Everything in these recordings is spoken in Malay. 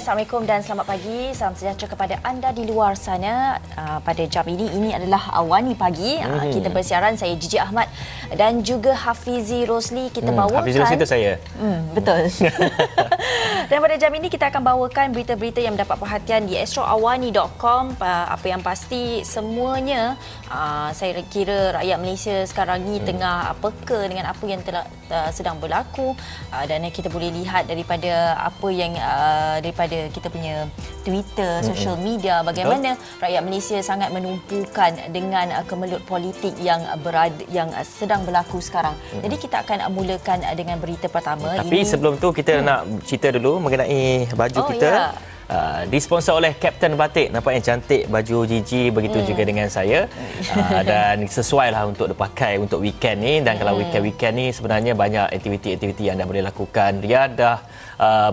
Assalamualaikum dan selamat pagi. Salam sejahtera kepada anda di luar sana. Pada jam ini adalah Awani Pagi. Kita bersiaran, saya Gigi Ahmad dan juga Hafizi Rosli. Kita bawakan... Hafizi Rosli itu saya. Betul. Dan pada jam ini kita akan bawakan berita-berita yang mendapat perhatian di astroawani.com. Apa yang pasti semuanya, saya kira rakyat Malaysia sekarang ni tengah peka dengan apa yang sedang berlaku. Dan kita boleh lihat daripada apa yang daripada kita punya Twitter, social media, bagaimana rakyat Malaysia sangat menumpukan dengan kemelut politik yang sedang berlaku sekarang. Jadi kita akan mulakan dengan berita pertama. Tapi sebelum tu kita nak cerita dulu mengenai baju kita. Ya. Disponsor oleh Captain Batik. Nampak yang cantik baju Gigi, begitu juga dengan saya. Dan sesuai lah untuk dipakai untuk weekend ni. Dan kalau weekend ni sebenarnya banyak aktiviti-aktiviti yang anda boleh lakukan. Riadah,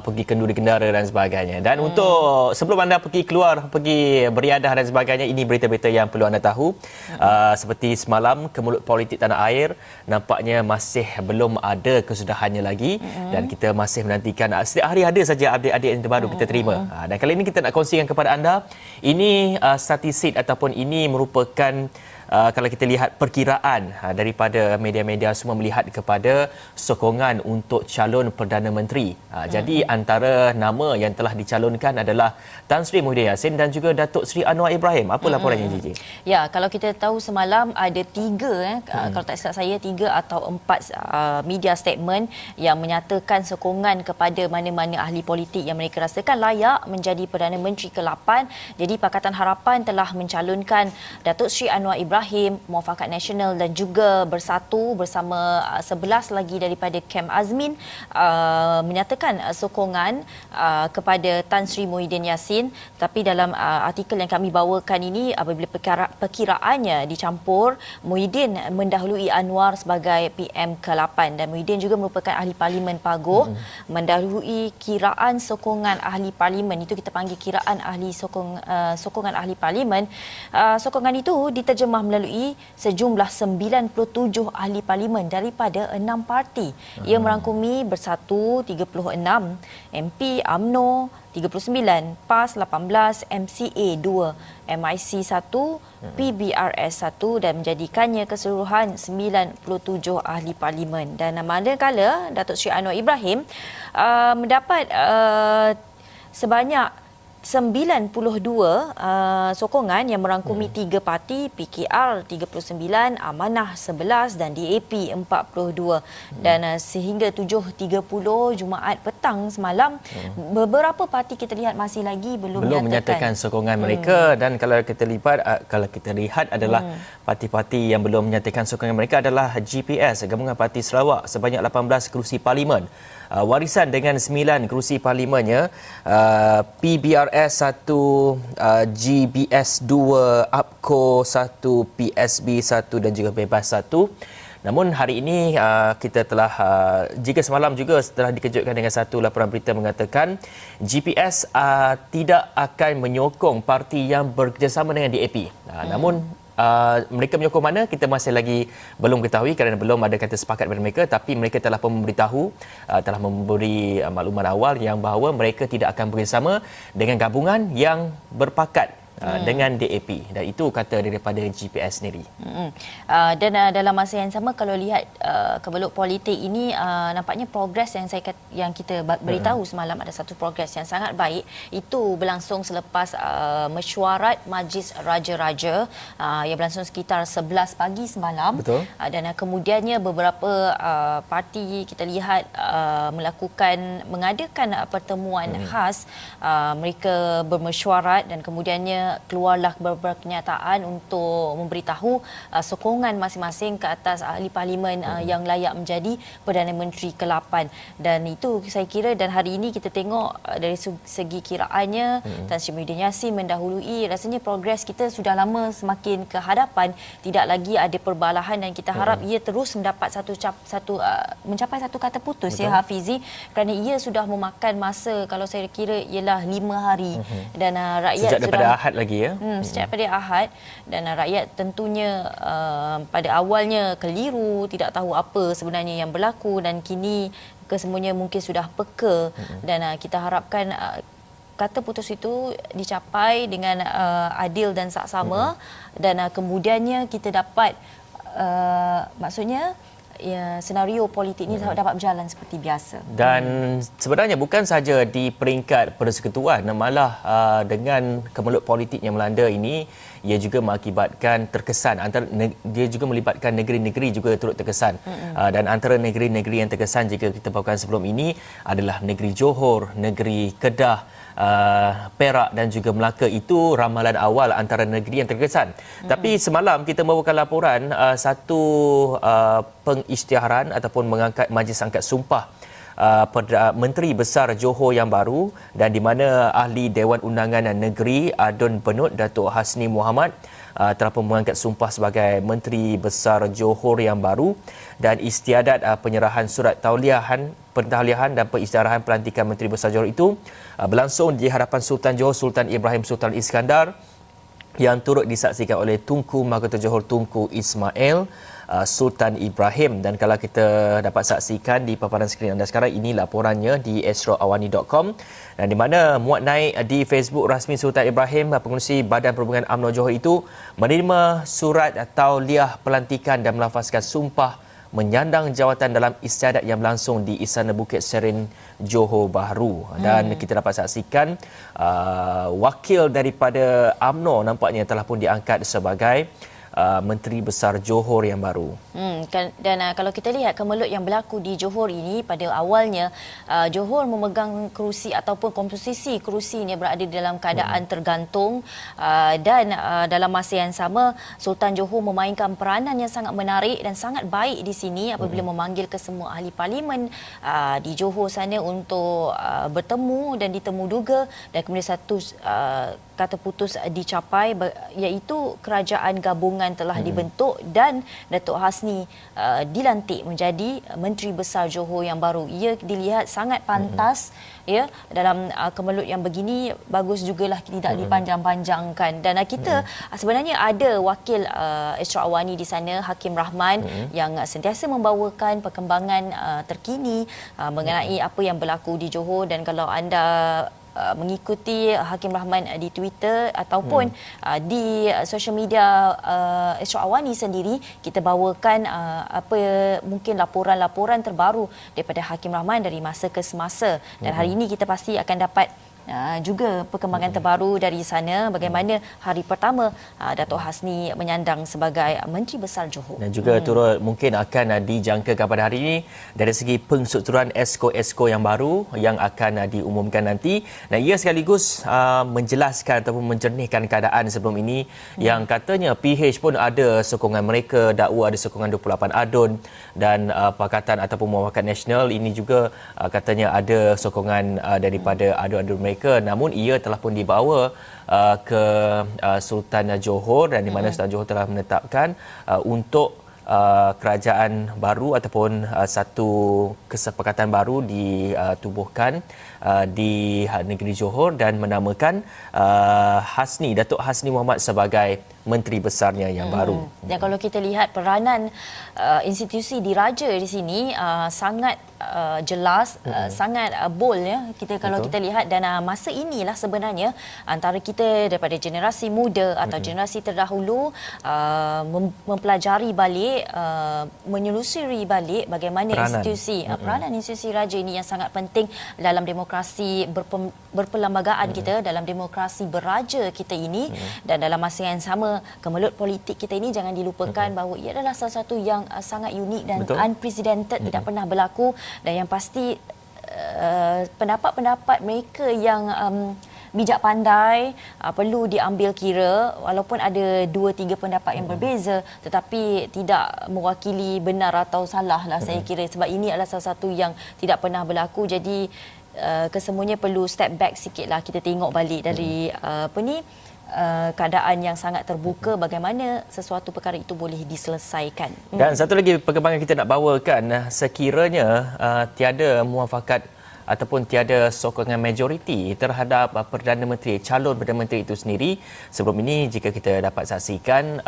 pergi kenduri kendara dan sebagainya. Dan untuk sebelum anda pergi keluar, pergi beriadah dan sebagainya, ini berita-berita yang perlu anda tahu. Seperti semalam, kemelut politik tanah air nampaknya masih belum ada kesudahannya lagi. Dan kita masih menantikan, setiap hari ada saja update-update yang terbaru kita terima. Dan kali ini kita nak kongsikan kepada anda, ini statistik ataupun ini merupakan kalau kita lihat perkiraan daripada media-media semua melihat kepada sokongan untuk calon Perdana Menteri. Jadi antara nama yang telah dicalonkan adalah Tan Sri Muhyiddin Yassin dan juga Datuk Seri Anwar Ibrahim. Apa laporannya, Gigi? Ya, kalau kita tahu semalam ada kalau tak silap saya, 3 atau 4 media statement yang menyatakan sokongan kepada mana-mana ahli politik yang mereka rasakan layak menjadi Perdana Menteri ke-8. Jadi Pakatan Harapan telah mencalonkan Datuk Seri Anwar Ibrahim, Muafakat Nasional dan juga Bersatu bersama 11 lagi daripada Kem Azmin menyatakan sokongan kepada Tan Sri Muhyiddin Yassin. Tapi dalam artikel yang kami bawakan ini, apabila perkiraannya dicampur, Muhyiddin mendahului Anwar sebagai PM ke-8 dan Muhyiddin juga merupakan ahli parlimen Pagoh, mendahului kiraan sokongan ahli parlimen. Itu kita panggil kiraan ahli sokongan ahli parlimen. Sokongan itu diterjemah melalui sejumlah 97 ahli parlimen daripada 6 parti. Ia merangkumi Bersatu 36, MP UMNO 39, PAS 18, MCA 2, MIC 1, PBRS 1 dan menjadikannya keseluruhan 97 ahli parlimen. Dan manakala Datuk Seri Anwar Ibrahim mendapat sebanyak 92 sokongan yang merangkumi 3 parti, PKR 39, Amanah 11 dan DAP 42. Dan sehingga 7.30 Jumaat petang semalam, beberapa parti kita lihat masih lagi belum menyatakan sokongan mereka. Dan kalau kita lihat adalah parti-parti yang belum menyatakan sokongan mereka adalah GPS, Gabungan Parti Sarawak, sebanyak 18 kerusi parlimen. Warisan dengan 9 kerusi parlimennya, PBRS 1, GBS 2, APCO 1, PSB 1 dan juga Bebas 1. Namun hari ini kita telah, jika semalam juga setelah dikejutkan dengan satu laporan berita mengatakan GPS tidak akan menyokong parti yang bekerjasama dengan DAP. Namun mereka menyokong mana, kita masih lagi belum ketahui kerana belum ada kata sepakat daripada mereka. Tapi mereka telah memberitahu, telah memberi makluman awal yang bahawa mereka tidak akan bekerjasama dengan gabungan yang berpakat dengan DAP. Dan itu kata daripada GPS sendiri. Dan dalam masa yang sama, kalau lihat kemelut politik ini, nampaknya progres yang kita beritahu semalam, ada satu progres yang sangat baik. Itu berlangsung selepas mesyuarat Majlis Raja-Raja yang berlangsung sekitar 11 pagi semalam. Betul. Dan kemudiannya beberapa parti kita lihat mengadakan pertemuan khas. Mereka bermesyuarat dan kemudiannya keluarlah beberapa kenyataan untuk memberitahu sokongan masing-masing ke atas ahli parlimen yang layak menjadi Perdana Menteri ke-8. Dan itu saya kira, dan hari ini kita tengok dari segi kiraannya Tan Sri Muhyiddin Yassin mendahului. Rasanya progres kita sudah lama semakin ke hadapan, tidak lagi ada perbalahan dan kita harap ia terus mendapat mencapai satu kata putus. Ya Hafizi, kerana ia sudah memakan masa, kalau saya kira ialah 5 hari. Dan rakyat sejak daripada Ahad lagi ya. Sejak pada Ahad, dan rakyat tentunya pada awalnya keliru, tidak tahu apa sebenarnya yang berlaku, dan kini kesemuanya mungkin sudah peka. Dan kita harapkan kata putus itu dicapai dengan adil dan saksama, dan kemudiannya kita dapat maksudnya senario politik ini dapat berjalan seperti biasa. Dan sebenarnya bukan saja di peringkat persekutuan, malah dengan kemelut politik yang melanda ini, ia juga mengakibatkan terkesan dia juga melibatkan negeri-negeri juga turut terkesan. Dan antara negeri-negeri yang terkesan jika kita bawakan sebelum ini adalah negeri Johor, negeri Kedah, Perak dan juga Melaka. Itu ramalan awal antara negeri yang terkesan. Tapi semalam kita membawakan laporan satu pengisytiharan ataupun mengangkat majlis angkat sumpah Menteri Besar Johor yang baru, dan di mana Ahli Dewan Undangan Negeri Adun Benut Datuk Hasni Mohamad telah pun mengangkat sumpah sebagai Menteri Besar Johor yang baru, dan istiadat penyerahan surat pentahliahan dan pengisytiharan pelantikan Menteri Besar Johor itu berlangsung di hadapan Sultan Johor Sultan Ibrahim Sultan Iskandar, yang turut disaksikan oleh Tunku Mahkota Johor Tunku Ismail Sultan Ibrahim. Dan kalau kita dapat saksikan di paparan skrin anda sekarang, ini laporannya di astroawani.com, dan di mana muat naik di Facebook rasmi Sultan Ibrahim, pengerusi Badan Perhubungan UMNO Johor itu menerima surat tauliah pelantikan dan melafazkan sumpah menyandang jawatan dalam istiadat yang berlangsung di Istana Bukit Serene Johor Bahru. Dan kita dapat saksikan wakil daripada UMNO nampaknya telah pun diangkat sebagai Menteri Besar Johor yang baru. Dan kalau kita lihat kemelut yang berlaku di Johor ini, pada awalnya Johor memegang kerusi ataupun komposisi kerusinya berada dalam keadaan tergantung, dan dalam masa yang sama Sultan Johor memainkan peranan yang sangat menarik dan sangat baik di sini apabila memanggil ke semua ahli parlimen di Johor sana untuk bertemu dan ditemu duga, dan kemudian satu kata putus dicapai, iaitu kerajaan gabungan telah dibentuk dan Datuk Hasni dilantik menjadi Menteri Besar Johor yang baru. Ia dilihat sangat pantas dalam kemelut yang begini. Bagus jugalah tidak dipanjang-panjangkan. Dan kita sebenarnya ada wakil Astro Awani di sana, Hakim Rahman, yang sentiasa membawakan perkembangan terkini mengenai apa yang berlaku di Johor. Dan kalau anda mengikuti Hakim Rahman di Twitter ataupun di social media Astro Awani sendiri, kita bawakan apa mungkin laporan-laporan terbaru daripada Hakim Rahman dari masa ke semasa. Dan hari ini kita pasti akan dapat juga perkembangan terbaru dari sana, bagaimana hari pertama Datuk Hasni menyandang sebagai Menteri Besar Johor. Dan juga turut mungkin akan dijangkakan pada hari ini dari segi pengstrukturan esko-esko yang baru yang akan diumumkan nanti. Dan ia sekaligus menjelaskan ataupun menjernihkan keadaan sebelum ini yang katanya PH pun ada sokongan mereka, dakwa ada sokongan 28 adun, dan Pakatan ataupun Muafakat Nasional ini juga katanya ada sokongan daripada adun-adun mereka. Namun ia telah pun dibawa ke Sultan Johor, dan di mana Sultan Johor telah menetapkan untuk kerajaan baru ataupun satu kesepakatan baru ditubuhkan di negeri Johor, dan menamakan Datuk Hasni Mohamad sebagai Menteri Besarnya yang baru. Dan kalau kita lihat peranan institusi diraja di sini sangat jelas, sangat bold kalau kita lihat. Dan masa inilah sebenarnya antara kita daripada generasi muda atau generasi terdahulu mempelajari balik, menyelusuri balik bagaimana peranan institusi raja ini yang sangat penting dalam demokrasi berperlembagaan kita, dalam demokrasi beraja kita ini. Dan dalam masa yang sama, kemelut politik kita ini jangan dilupakan bahawa ia adalah salah satu yang sangat unik dan unprecedented, tidak pernah berlaku. Dan yang pasti pendapat-pendapat mereka yang bijak pandai perlu diambil kira, walaupun ada 2-3 pendapat yang berbeza, tetapi tidak mewakili benar atau salah lah saya kira, sebab ini adalah salah satu yang tidak pernah berlaku. Jadi kesemuanya perlu step back sikit lah, kita tengok balik dari keadaan yang sangat terbuka, bagaimana sesuatu perkara itu boleh diselesaikan. Dan satu lagi perkembangan kita nak bawakan, sekiranya tiada muafakat ataupun tiada sokongan majoriti terhadap Perdana Menteri, calon Perdana Menteri itu sendiri. Sebelum ini jika kita dapat saksikan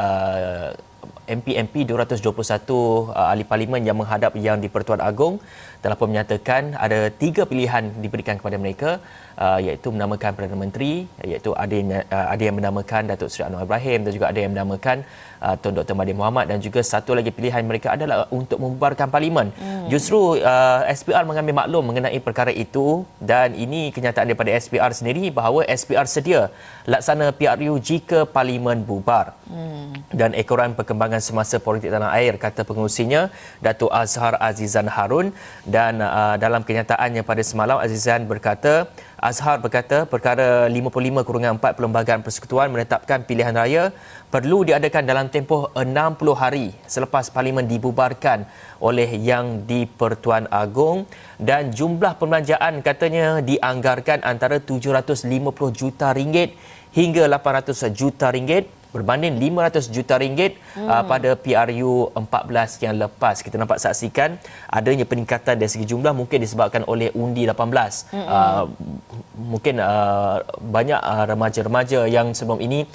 MP 221 ahli parlimen yang menghadap yang di Pertuan Agong telah pun menyatakan ada 3 pilihan diberikan kepada mereka. iaitu menamakan Perdana Menteri, iaitu ada yang menamakan Datuk Seri Anwar Ibrahim dan juga ada yang menamakan Tun Dr. Mahathir Mohamad, dan juga satu lagi pilihan mereka adalah untuk membubarkan Parlimen. Justru SPR mengambil maklum mengenai perkara itu, dan ini kenyataan daripada SPR sendiri bahawa SPR sedia laksana PRU jika Parlimen bubar. Dan ekoran perkembangan semasa politik tanah air, kata pengurusinya Datuk Azhar Azizan Harun, dan dalam kenyataannya pada semalam Azhar berkata perkara 55/4 Perlembagaan Persekutuan menetapkan pilihan raya perlu diadakan dalam tempoh 60 hari selepas Parlimen dibubarkan oleh Yang di-Pertuan Agong, dan jumlah pembelanjaan katanya dianggarkan antara 750 juta ringgit hingga 800 juta ringgit berbanding 500 juta ringgit pada PRU 14 yang lepas. Kita nampak saksikan adanya peningkatan dari segi jumlah mungkin disebabkan oleh undi 18. Mungkin banyak remaja-remaja yang sebelum ini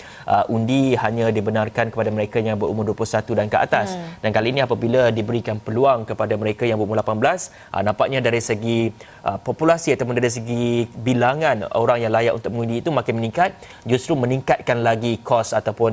undi hanya dibenarkan kepada mereka yang berumur 21 dan ke atas. Dan kali ini apabila diberikan peluang kepada mereka yang berumur 18, nampaknya dari segi populasi ataupun dari segi bilangan orang yang layak untuk mengundi itu makin meningkat, justru meningkatkan lagi kos ataupun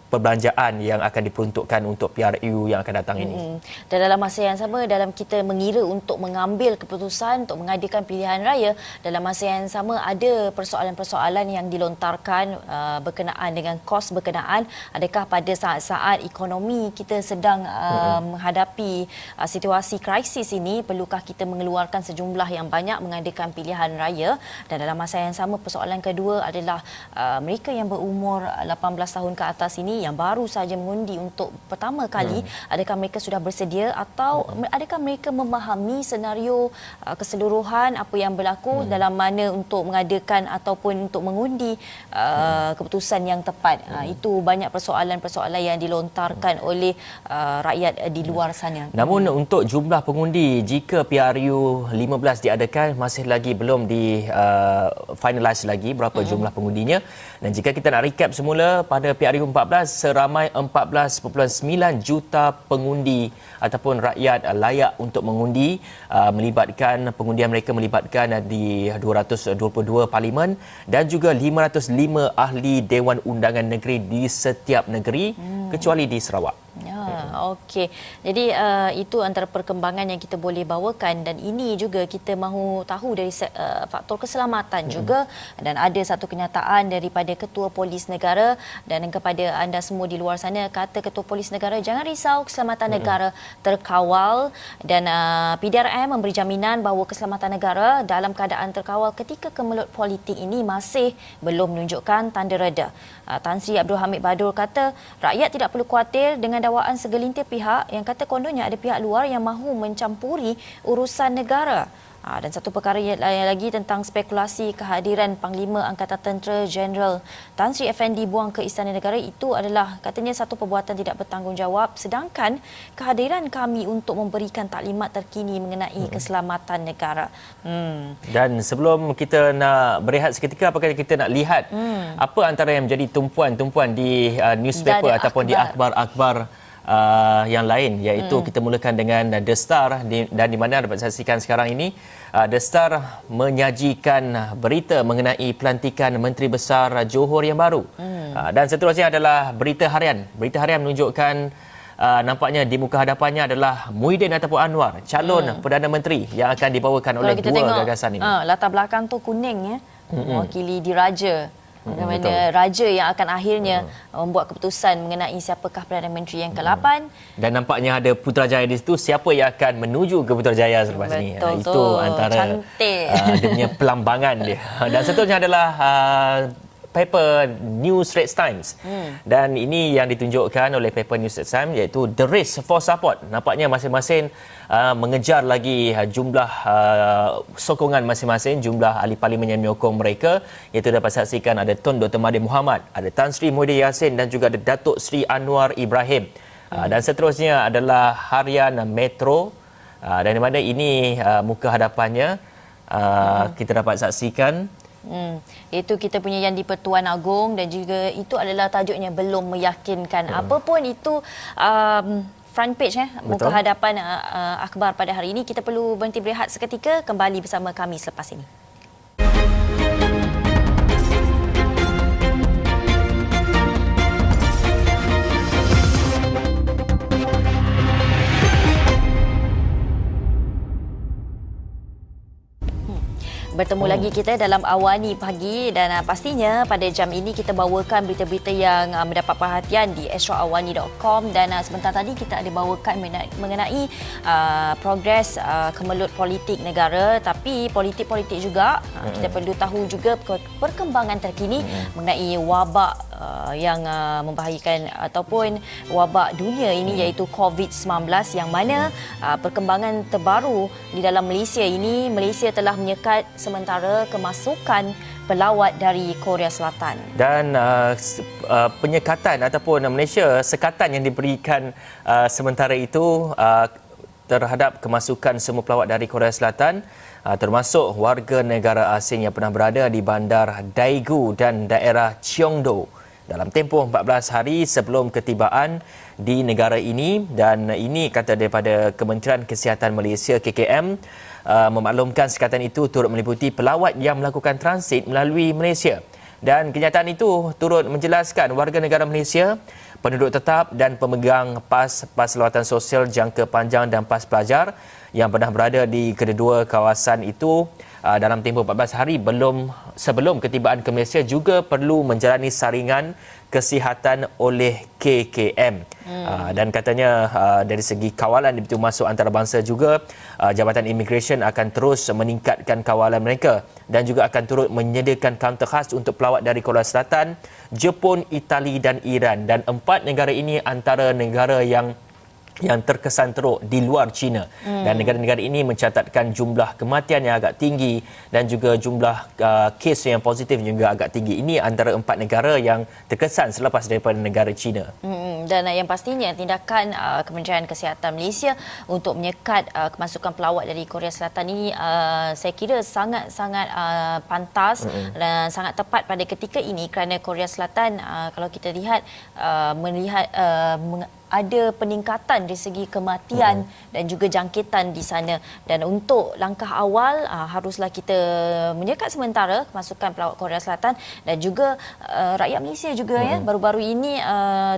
perbelanjaan yang akan diperuntukkan untuk PRU yang akan datang ini. Dan dalam masa yang sama, dalam kita mengira untuk mengambil keputusan untuk mengadakan pilihan raya, dalam masa yang sama ada persoalan-persoalan yang dilontarkan berkenaan dengan kos berkenaan. Adakah pada saat-saat ekonomi kita sedang menghadapi situasi krisis ini, perlukah kita mengeluarkan sejumlah yang banyak mengadakan pilihan raya? Dan dalam masa yang sama, persoalan kedua adalah mereka yang berumur 18 tahun ke atas ini yang baru saja mengundi untuk pertama kali, adakah mereka sudah bersedia atau adakah mereka memahami senario keseluruhan apa yang berlaku dalam mana untuk mengadakan ataupun untuk mengundi keputusan yang tepat. Itu banyak persoalan-persoalan yang dilontarkan oleh rakyat di luar sana. Namun untuk jumlah pengundi jika PRU 15 diadakan masih lagi belum di finalize lagi berapa jumlah pengundinya. Dan jika kita nak recap semula, pada PRU 14 seramai 14.9 juta pengundi ataupun rakyat layak untuk mengundi, melibatkan pengundian mereka melibatkan di 222 parlimen dan juga 505 ahli Dewan Undangan Negeri di setiap negeri kecuali di Sarawak. Okey. Jadi itu antara perkembangan yang kita boleh bawakan, dan ini juga kita mahu tahu dari faktor keselamatan juga. Dan ada satu kenyataan daripada Ketua Polis Negara, dan kepada anda semua di luar sana, kata Ketua Polis Negara, jangan risau, keselamatan negara terkawal, dan PDRM memberi jaminan bahawa keselamatan negara dalam keadaan terkawal ketika kemelut politik ini masih belum menunjukkan tanda reda. Tan Sri Abdul Hamid Badur kata rakyat tidak perlu khawatir dengan dakwaan segelintir pihak yang kata kononnya ada pihak luar yang mahu mencampuri urusan negara. Dan satu perkara yang lagi tentang spekulasi kehadiran Panglima Angkatan Tentera Jeneral Tan Sri Effendi buang ke Istana Negara, itu adalah katanya satu perbuatan tidak bertanggungjawab, sedangkan kehadiran kami untuk memberikan taklimat terkini mengenai keselamatan negara. Dan sebelum kita nak berehat seketika, apakah kita nak lihat apa antara yang menjadi tumpuan-tumpuan di newspaper ataupun di akhbar-akhbar yang lain, iaitu kita mulakan dengan The Star, dan di mana dapat saksikan sekarang ini The Star menyajikan berita mengenai pelantikan Menteri Besar Johor yang baru. Dan seterusnya adalah berita harian. Berita harian menunjukkan nampaknya di muka hadapannya adalah Muhyiddin ataupun Anwar, calon Perdana Menteri yang akan dibawakan oleh dua gagasan ini. Latar belakang tu kuning, mewakili diraja. Bagaimana raja yang akan akhirnya membuat keputusan mengenai siapakah Perdana Menteri yang ke-8. Dan nampaknya ada Putrajaya di situ. Siapa yang akan menuju ke Putrajaya selepas ini? Itu antara dia punya pelambangan dia. Dan seterusnya adalah paper New Straits Times. Dan ini yang ditunjukkan oleh paper New Straits Times, iaitu The Race for Support. Nampaknya masing-masing mengejar lagi jumlah sokongan masing-masing, jumlah ahli parlimen yang menyokong mereka, iaitu dapat saksikan ada Tun Dr. Mahathir Mohamad, ada Tan Sri Muhyiddin Yassin dan juga ada Datuk Sri Anwar Ibrahim. Dan seterusnya adalah harian Metro, dan di mana ini muka hadapannya kita dapat saksikan. Itu kita punya Yang di-Pertuan Agong, dan juga itu adalah tajuknya belum meyakinkan. Apapun itu front page muka hadapan akhbar pada hari ini. Kita perlu berhenti berehat seketika, kembali bersama kami selepas ini. bertemu lagi kita dalam Awani Pagi dan pastinya pada jam ini kita bawakan berita-berita yang mendapat perhatian di astroawani.com dan sebentar tadi kita ada bawakan mengenai progres kemelut politik negara, tapi politik-politik juga kita perlu tahu juga perkembangan terkini mengenai wabak yang membahayakan ataupun wabak dunia ini iaitu COVID-19 yang mana perkembangan terbaru di dalam Malaysia ini, Malaysia telah menyekat sementara kemasukan pelawat dari Korea Selatan. Dan penyekatan ataupun Malaysia, sekatan yang diberikan sementara itu terhadap kemasukan semua pelawat dari Korea Selatan, termasuk warga negara asing yang pernah berada di bandar Daegu dan daerah Cheongdo dalam tempoh 14 hari sebelum ketibaan di negara ini. Dan ini kata daripada Kementerian Kesihatan Malaysia KKM, memaklumkan sekatan itu turut meliputi pelawat yang melakukan transit melalui Malaysia. Dan kenyataan itu turut menjelaskan warga negara Malaysia, penduduk tetap dan pemegang PAS lawatan sosial jangka panjang dan PAS pelajar yang pernah berada di kedua kawasan itu dalam tempoh 14 hari sebelum ketibaan ke Malaysia juga perlu menjalani saringan kesihatan oleh KKM. Dan katanya dari segi kawalan di pintu masuk antarabangsa juga, Jabatan Immigration akan terus meningkatkan kawalan mereka dan juga akan turut menyediakan kaunter khas untuk pelawat dari Korea Selatan, Jepun, Itali dan Iran. Dan 4 negara ini antara negara yang terkesan teruk di luar China. Dan negara-negara ini mencatatkan jumlah kematian yang agak tinggi dan juga jumlah kes yang positif juga agak tinggi. Ini antara 4 negara yang terkesan selepas daripada negara China. Dan yang pastinya tindakan Kementerian Kesihatan Malaysia untuk menyekat kemasukan pelawat dari Korea Selatan ini saya kira sangat-sangat pantas dan sangat tepat pada ketika ini kerana Korea Selatan kalau kita lihat ada peningkatan dari segi kematian dan juga jangkitan di sana. Dan untuk langkah awal haruslah kita menyekat sementara kemasukan pelawat Korea Selatan dan juga rakyat Malaysia juga baru-baru ini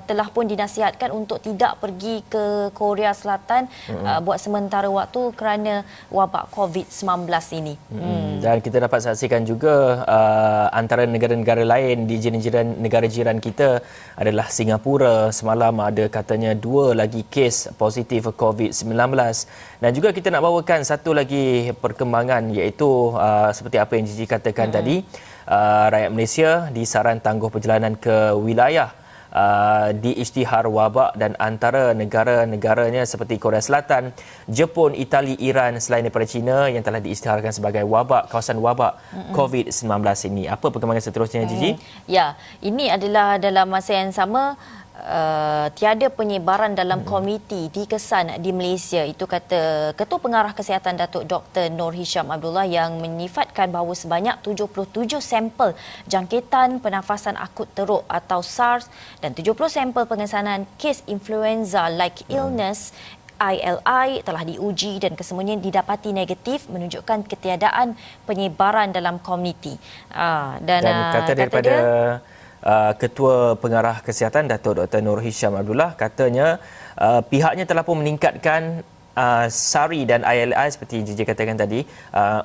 telah pun dinasihatkan untuk tidak pergi ke Korea Selatan buat sementara waktu kerana wabak COVID-19 ini. Dan kita dapat saksikan juga antara negara-negara lain di jiran-jiran negara jiran kita adalah Singapura. Semalam ada katanya 2 lagi kes positif COVID-19. Dan juga kita nak bawakan satu lagi perkembangan iaitu seperti apa yang Gigi katakan tadi, rakyat Malaysia disaran tangguh perjalanan ke wilayah di isytihar wabak dan antara negara-negaranya seperti Korea Selatan, Jepun, Itali, Iran selain daripada China yang telah diisytiharkan sebagai wabak, kawasan wabak COVID-19 ini. Apa perkembangan seterusnya, Gigi? Ya, ini adalah dalam masa yang sama tiada penyebaran dalam komuniti dikesan di Malaysia. Itu kata Ketua Pengarah Kesihatan Datuk Dr. Nur Hisham Abdullah yang menyifatkan bahawa sebanyak 77 sampel jangkitan pernafasan akut teruk atau SARS dan 70 sampel pengesanan kes influenza-like illness ILI telah diuji dan kesemuanya didapati negatif, menunjukkan ketiadaan penyebaran dalam komuniti. Dan kata daripada Ketua Pengarah Kesihatan Datuk Dr. Nur Hisham Abdullah, katanya pihaknya telah pun meningkatkan SARI dan ILI seperti Gigi katakan tadi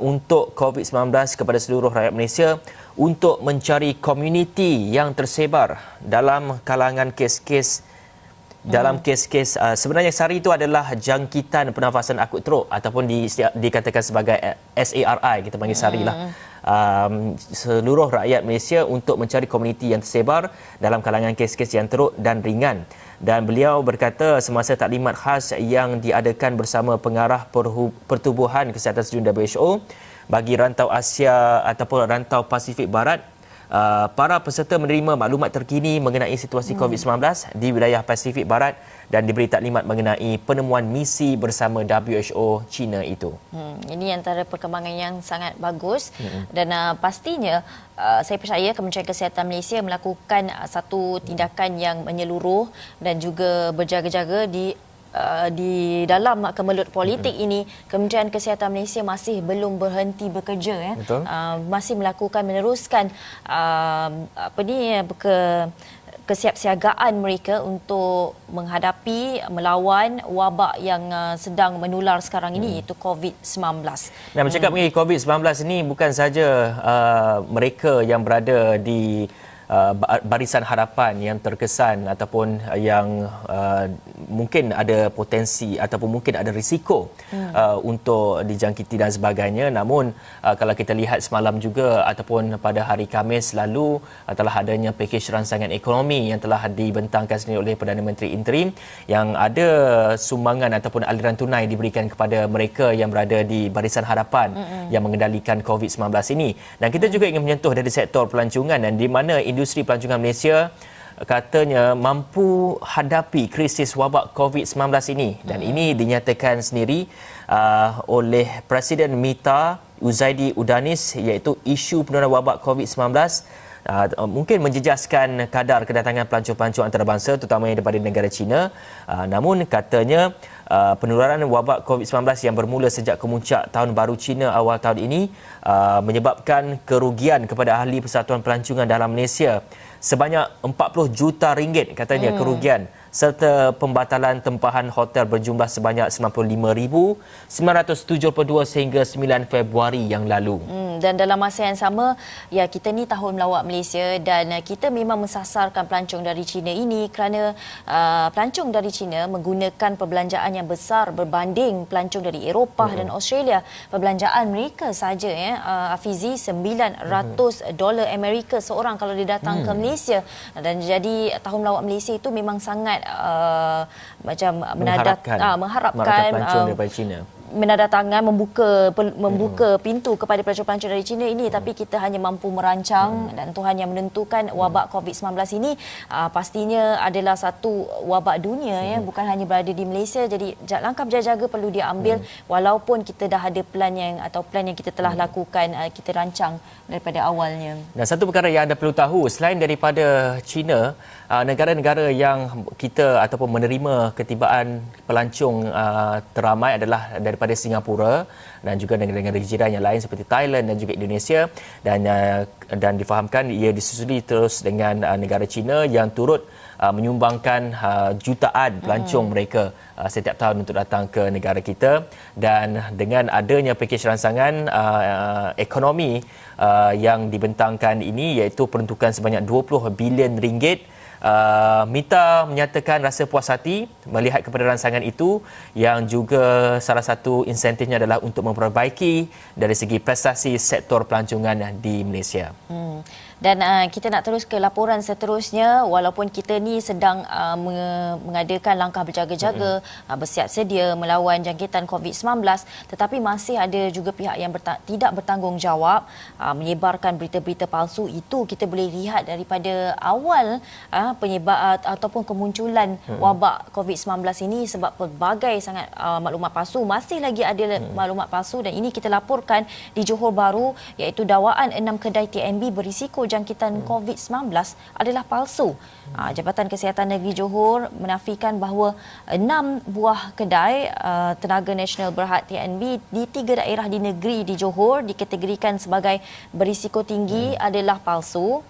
untuk COVID-19 kepada seluruh rakyat Malaysia untuk mencari komuniti yang tersebar dalam kalangan kes-kes sebenarnya SARI itu adalah jangkitan pernafasan akut teruk ataupun dikatakan sebagai SARI, kita panggil SARI lah. Seluruh rakyat Malaysia untuk mencari komuniti yang tersebar dalam kalangan kes-kes yang teruk dan ringan. Dan beliau berkata semasa taklimat khas yang diadakan bersama Pengarah Pertubuhan Kesihatan Sedunia WHO bagi rantau Asia ataupun rantau Pasifik Barat, para peserta menerima maklumat terkini mengenai situasi COVID-19 di wilayah Pasifik Barat dan diberi taklimat mengenai penemuan misi bersama WHO China itu. Ini antara perkembangan yang sangat bagus dan pastinya saya percaya Kementerian Kesihatan Malaysia melakukan satu tindakan yang menyeluruh dan juga berjaga-jaga di dalam kemelut politik ini. Kementerian Kesihatan Malaysia masih belum berhenti bekerja, masih meneruskan kesiapsiagaan mereka untuk menghadapi, melawan wabak yang sedang menular sekarang ini, iaitu COVID-19. Nah, bercakap mengenai COVID-19 ini, bukan saja mereka yang berada di barisan harapan yang terkesan ataupun yang mungkin ada potensi ataupun mungkin ada risiko untuk dijangkiti dan sebagainya. Namun kalau kita lihat semalam juga ataupun pada hari Khamis lalu telah adanya pakej rancangan ekonomi yang telah dibentangkan sendiri oleh Perdana Menteri Interim, yang ada sumbangan ataupun aliran tunai diberikan kepada mereka yang berada di barisan harapan yang mengendalikan COVID-19 ini. Dan kita juga ingin menyentuh dari sektor pelancongan, dan di mana industri pelancongan Malaysia katanya mampu hadapi krisis wabak COVID-19 ini, dan ini dinyatakan sendiri oleh Presiden MITA Uzaidi Udanis, iaitu isu penurunan wabak COVID-19 mungkin menjejaskan kadar kedatangan pelancong-pelancong antarabangsa terutamanya daripada negara China. Namun katanya penularan wabak COVID-19 yang bermula sejak kemuncak Tahun Baru Cina awal tahun ini menyebabkan kerugian kepada ahli Persatuan Pelancongan dalam Malaysia sebanyak 40 juta ringgit katanya kerugian, serta pembatalan tempahan hotel berjumlah sebanyak 95,972 sehingga 9 Februari yang lalu. Dan dalam masa yang sama, ya, kita ni Tahun Melawat Malaysia, dan kita memang mensasarkan pelancong dari China ini kerana pelancong dari China menggunakan perbelanjaan yang besar berbanding pelancong dari Eropah dan Australia. Perbelanjaan mereka saja, Afizi, $900 Amerika seorang kalau dia datang ke Malaysia. Dan jadi Tahun Melawat Malaysia itu memang sangat macam mengharapkan pelancong daripada China, menandatangan, membuka pintu kepada pelancong-pelancong dari China ini, tapi kita hanya mampu merancang dan Tuhan yang menentukan. Wabak COVID-19 ini pastinya adalah satu wabak dunia, bukan hanya berada di Malaysia. Jadi langkah berjaga-jaga perlu diambil, walaupun kita dah ada plan yang kita telah lakukan, kita rancang daripada awalnya. Dan satu perkara yang anda perlu tahu, selain daripada China, negara-negara yang kita ataupun menerima ketibaan pelancong teramai adalah daripada Singapura dan juga negara-negara jiran yang lain seperti Thailand dan juga Indonesia, dan difahamkan ia disusuli terus dengan negara China yang turut menyumbangkan jutaan pelancong mereka setiap tahun untuk datang ke negara kita. Dan dengan adanya pakej rancangan ekonomi yang dibentangkan ini, iaitu peruntukan sebanyak 20 bilion ringgit, MITA menyatakan rasa puas hati melihat kepada rancangan itu, yang juga salah satu insentifnya adalah untuk memperbaiki dari segi prestasi sektor pelancongan di Malaysia. Dan kita nak terus ke laporan seterusnya. Walaupun kita ni sedang mengadakan langkah berjaga-jaga, bersiap sedia melawan jangkitan COVID-19, tetapi masih ada juga pihak yang tidak bertanggungjawab menyebarkan berita-berita palsu. Itu kita boleh lihat daripada awal penyebar ataupun kemunculan wabak COVID-19 ini, sebab pelbagai sangat maklumat palsu. Masih lagi ada maklumat palsu, dan ini kita laporkan di Johor Bahru, iaitu dakwaan 6 kedai TNB berisiko jangkitan COVID-19 adalah palsu. Jabatan Kesihatan Negeri Johor menafikan bahawa 6 buah kedai Tenaga Nasional Berhad TNB di 3 daerah di negeri di Johor dikategorikan sebagai berisiko tinggi adalah palsu.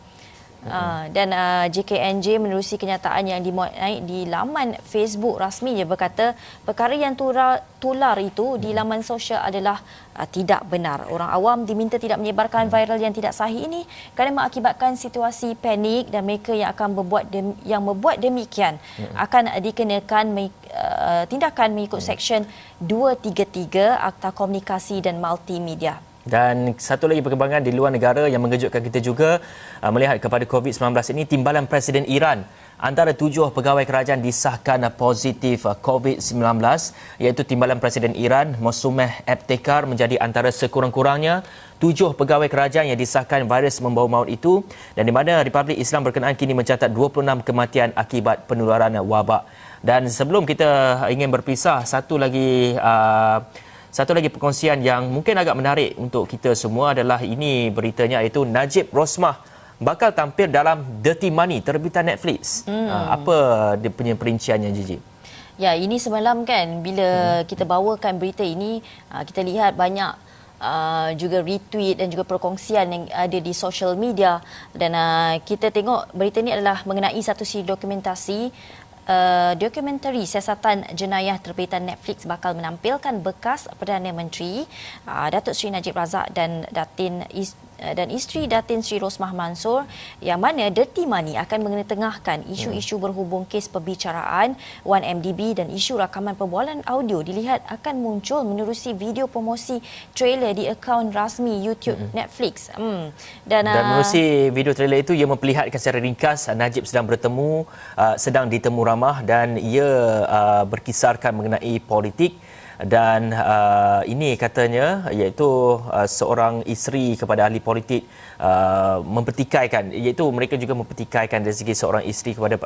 Dan JKNJ menerusi kenyataan yang dimuat naik di laman Facebook rasminya, berkata perkara yang tular itu di laman sosial adalah tidak benar. Orang awam diminta tidak menyebarkan viral yang tidak sahih ini kerana mengakibatkan situasi panik, dan mereka yang akan membuat demikian akan dikenakan tindakan mengikut Seksyen 233 Akta Komunikasi dan Multimedia. Dan satu lagi perkembangan di luar negara yang mengejutkan kita juga melihat kepada COVID-19 ini, timbalan Presiden Iran, antara 7 pegawai kerajaan disahkan positif COVID-19, iaitu timbalan Presiden Iran Mosumeh Ebtekar menjadi antara sekurang-kurangnya 7 pegawai kerajaan yang disahkan virus membawa maut itu, dan di mana Republik Islam berkenaan kini mencatat 26 kematian akibat penularan wabak. Dan sebelum kita ingin berpisah, satu lagi perkongsian yang mungkin agak menarik untuk kita semua adalah ini beritanya, iaitu Najib Rosmah bakal tampil dalam Dirty Money terbitan Netflix. Apa dia punya perinciannya, Gigi? Ya, ini semalam kan bila kita bawakan berita ini, kita lihat banyak juga retweet dan juga perkongsian yang ada di social media. Dan kita tengok berita ini adalah mengenai satu siri dokumentari siasatan jenayah terbitan Netflix bakal menampilkan bekas Perdana Menteri Datuk Seri Najib Razak dan isteri Datin Sri Rosmah Mansor, yang mana Dirty Money akan mengetengahkan isu-isu berhubung kes perbicaraan 1MDB dan isu rakaman perbualan audio dilihat akan muncul menerusi video promosi trailer di akaun rasmi YouTube Netflix. Dan menerusi video trailer itu, ia memperlihatkan secara ringkas Najib sedang ditemu ramah dan ia berkisarkan mengenai politik. Dan ini katanya iaitu seorang isteri kepada ahli politik mempertikaikan, iaitu mereka juga mempertikaikan dari segi seorang isteri kepada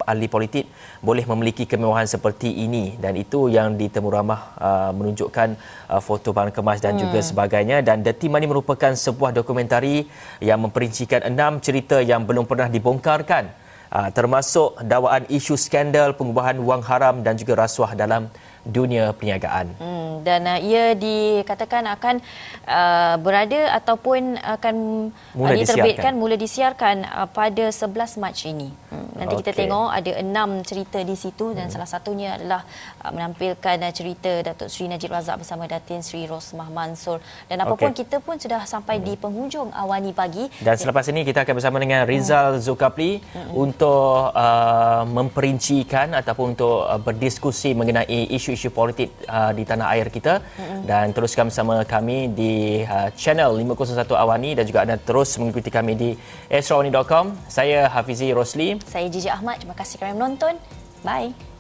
ahli politik boleh memiliki kemewahan seperti ini, dan itu yang ditemu ramah menunjukkan foto barang kemas dan juga sebagainya. Dan Dirty Money merupakan sebuah dokumentari yang memperincikan 6 cerita yang belum pernah dibongkarkan, termasuk dakwaan isu skandal pengubahan wang haram dan juga rasuah dalam dunia perniagaan. Dan ia dikatakan akan berada ataupun akan mula disiarkan pada 11 Mac ini. Nanti kita tengok ada 6 cerita di situ, dan salah satunya adalah menampilkan cerita Datuk Seri Najib Razak bersama Datin Sri Rosmah Mansor. Dan apapun kita pun sudah sampai di penghujung Awani Pagi. Dan selepas ini kita akan bersama dengan Rizal Zulkafli untuk memperincikan ataupun untuk berdiskusi mengenai isu-isu politik di tanah air kita. Dan teruskan bersama kami di channel 501 Awani, dan juga anda terus mengikuti kami di astrawani.com. Saya Hafizi Rosli. Saya Gigi Ahmad. Terima kasih kerana menonton. Bye.